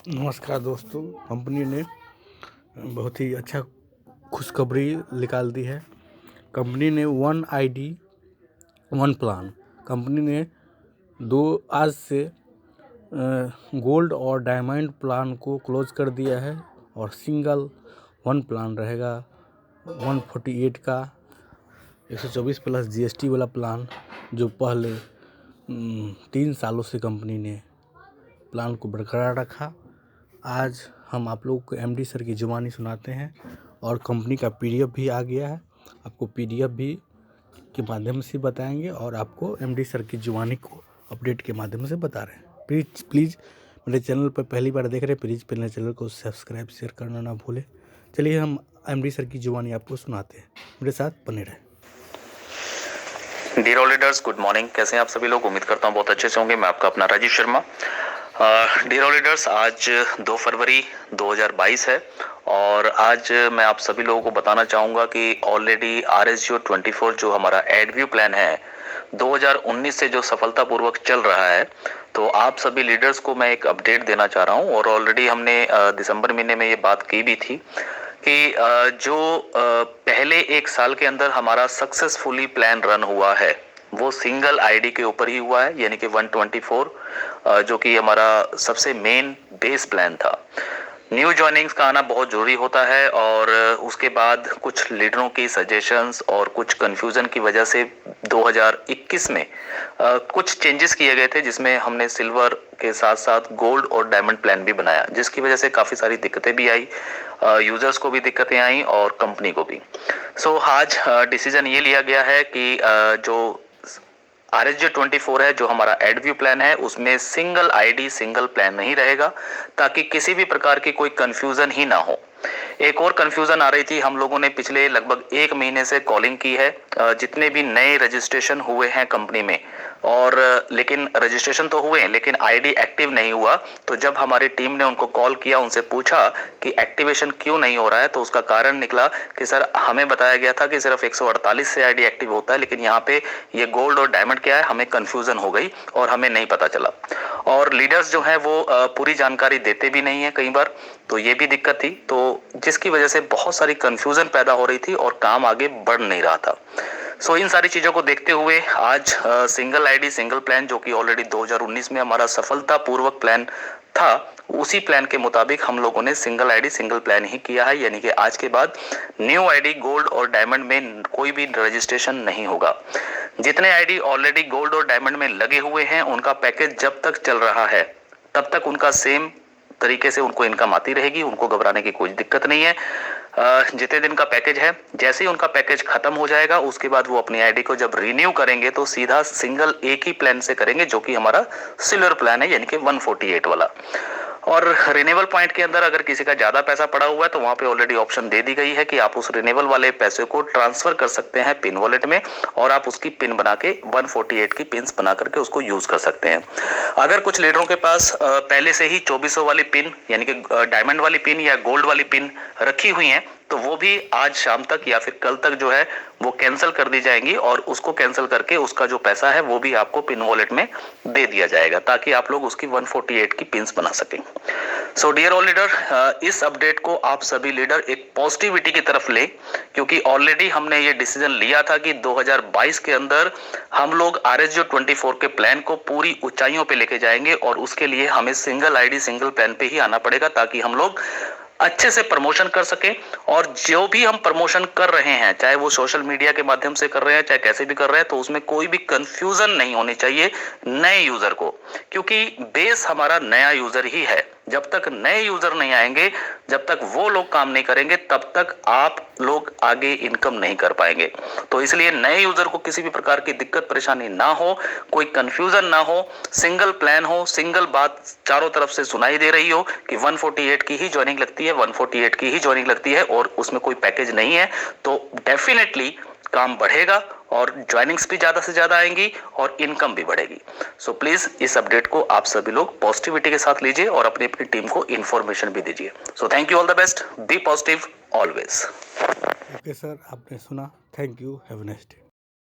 नमस्कार दोस्तों, कंपनी ने बहुत ही अच्छा खुशखबरी निकाल दी है। कंपनी ने 1 आईडी 1 प्लान कंपनी ने आज से गोल्ड और डायमंड प्लान को क्लोज कर दिया है और सिंगल 1 प्लान रहेगा 148 का 124 प्लस जीएसटी वाला प्लान, जो पहले 3 सालों से कंपनी ने प्लान को बरकरार रखा। आज हम आप लोगों को एमडी सर की जुबानी सुनाते हैं और कंपनी का पीडीएफ भी आ गया है। आपको पीडीएफ भी के माध्यम से बताएंगे और आपको एमडी सर की जुबानी को अपडेट के माध्यम से बता रहे हैं। प्लीज़ मेरे चैनल पर पहली बार देख रहे हैं, प्लीज़ मेरे चैनल को सब्सक्राइब शेयर करना ना भूलें। चलिए हम एमडी सर की जुबानी आपको सुनाते हैं, मेरे साथ बने रहें। Dear all leaders, good morning. कैसे हैं आप सभी लोग? उम्मीद करता हूँ बहुत अच्छे से होंगे। मैं आपका अपना Rajiv Sharma. Dear all leaders, आज 2 फरवरी 2022 है और आज मैं आप सभी लोगों को बताना चाहूँगा कि ऑलरेडी RSGO 24 जो हमारा एडव्यू प्लान है 2019 से जो सफलतापूर्वक चल रहा है, तो आप सभी लीडर्स को मैं एक अपडेट देना चाह रहा हूँ। और ऑलरेडी हमने दिसंबर महीने में ये बात की भी थी कि जो पहले 1 साल के अंदर हमारा सक्सेसफुली प्लान रन हुआ है वो सिंगल आईडी के ऊपर ही हुआ है, यानी कि 124, जो कि हमारा सबसे मेन बेस प्लान था। न्यू जॉइनिंग्स का आना बहुत ज़रूरी होता है और उसके बाद कुछ लीडरों की सजेशंस और कुछ कन्फ्यूज़न की वजह से 2021 में कुछ चेंजेस किए गए थे, जिसमें हमने सिल्वर के साथ साथ गोल्ड और डायमंड प्लान भी बनाया, जिसकी वजह से काफ़ी सारी दिक्कतें भी आई, यूज़र्स को भी दिक्कतें आई और कंपनी को भी। सो आज डिसीजन ये लिया गया है कि जो RSGO 24 है, जो हमारा एडव्यू प्लान है, उसमें सिंगल आईडी सिंगल प्लान नहीं रहेगा, ताकि किसी भी प्रकार की कोई कंफ्यूजन ही ना हो। एक और कंफ्यूजन आ रही थी, हम लोगों ने पिछले लगभग 1 महीने से कॉलिंग की है जितने भी नए रजिस्ट्रेशन हुए हैं कंपनी में, और लेकिन रजिस्ट्रेशन तो हुए लेकिन आईडी एक्टिव नहीं हुआ। तो जब हमारी टीम ने उनको कॉल किया, उनसे पूछा कि एक्टिवेशन क्यों नहीं हो रहा है, तो उसका कारण निकला कि सर, हमें बताया गया था कि सिर्फ 148 से आईडी एक्टिव होता है, लेकिन यहाँ पे ये गोल्ड और डायमंड क्या है, हमें कंफ्यूजन हो गई और हमें नहीं पता चला। और लीडर्स जो है वो पूरी जानकारी देते भी नहीं है कई बार, तो ये भी दिक्कत थी, तो जिसकी वजह से बहुत सारी कंफ्यूजन पैदा हो रही थी और काम आगे बढ़ नहीं रहा था। सो इन सारी चीज़ों को देखते हुए आज सिंगल आईडी सिंगल प्लान, जो कि ऑलरेडी 2019 में हमारा सफलतापूर्वक प्लान था, उसी प्लान के मुताबिक हम लोगों ने सिंगल आईडी सिंगल प्लान ही किया है, यानी कि आज के बाद न्यू आईडी गोल्ड और डायमंड में कोई भी रजिस्ट्रेशन नहीं होगा। जितने आईडी ऑलरेडी गोल्ड और डायमंड में लगे हुए हैं, उनका पैकेज जब तक चल रहा है तब तक उनका सेम तरीके से उनको इनकम आती रहेगी, उनको घबराने की कोई दिक्कत नहीं है। जितने दिन का पैकेज है, जैसे ही उनका पैकेज खत्म हो जाएगा, उसके बाद वो अपनी आईडी को जब रिन्यू करेंगे तो सीधा सिंगल एक ही प्लान से करेंगे, जो कि हमारा सिल्वर प्लान है, यानी कि 148 वाला। और रिन्यूअल पॉइंट के अंदर अगर किसी का ज़्यादा पैसा पड़ा हुआ है तो वहाँ पे ऑलरेडी ऑप्शन दे दी गई है कि आप उस रिन्यूअल वाले पैसे को ट्रांसफर कर सकते हैं पिन वॉलेट में, और आप उसकी पिन बना के 148 की पिन्स बना करके उसको यूज़ कर सकते हैं। अगर कुछ लीडरों के पास पहले से ही 2400 वाली पिन, यानी कि डायमंड वाली पिन या गोल्ड वाली पिन रखी हुई हैं, तो वो भी आज शाम तक या फिर कल तक जो है वो कैंसिल कर दी जाएंगी, और उसको कैंसिल करके उसका जो पैसा है वो भी आपको पिन वॉलेट में दे दिया जाएगा, ताकि आप लोग उसकी 148 की पिन्स बना सकें। सो डियर ऑल लीडर, इस अपडेट को आप सभी लीडर एक पॉजिटिविटी की तरफ ले, क्योंकि ऑलरेडी हमने ये डिसीजन लिया था कि 2022 के अंदर हम लोग RSGO 24 के प्लान को पूरी ऊंचाइयों पे लेके जाएंगे, और उसके लिए हमें सिंगल आईडी सिंगल प्लान पे ही आना पड़ेगा, ताकि हम लोग अच्छे से प्रमोशन कर सके। और जो भी हम प्रमोशन कर रहे हैं, चाहे वो सोशल मीडिया के माध्यम से कर रहे हैं, चाहे कैसे भी कर रहे हैं, तो उसमें कोई भी कंफ्यूजन नहीं होनी चाहिए नए यूजर को, क्योंकि बेस हमारा नया यूजर ही है। जब तक नए यूजर नहीं आएंगे, जब तक वो लोग काम नहीं करेंगे, तब तक आप लोग आगे इनकम नहीं कर पाएंगे। तो इसलिए नए यूजर को किसी भी प्रकार की दिक्कत परेशानी ना हो, कोई कंफ्यूजन ना हो, सिंगल प्लान हो, सिंगल बात चारों तरफ से सुनाई दे रही हो कि 148 की ही ज्वाइनिंग लगती है, 148 की ही ज्वाइनिंग लगती है, और उसमें कोई पैकेज नहीं है, तो डेफिनेटली काम बढ़ेगा और ज्वाइनिंग्स भी ज़्यादा से ज़्यादा आएंगी और इनकम भी बढ़ेगी। सो प्लीज़ इस अपडेट को आप सभी लोग पॉजिटिविटी के साथ लीजिए और अपनी अपनी टीम को इन्फॉर्मेशन भी दीजिए। So thank you, all the best, be positive always. Okay sir, आपने सुना, thank you, have a nice day.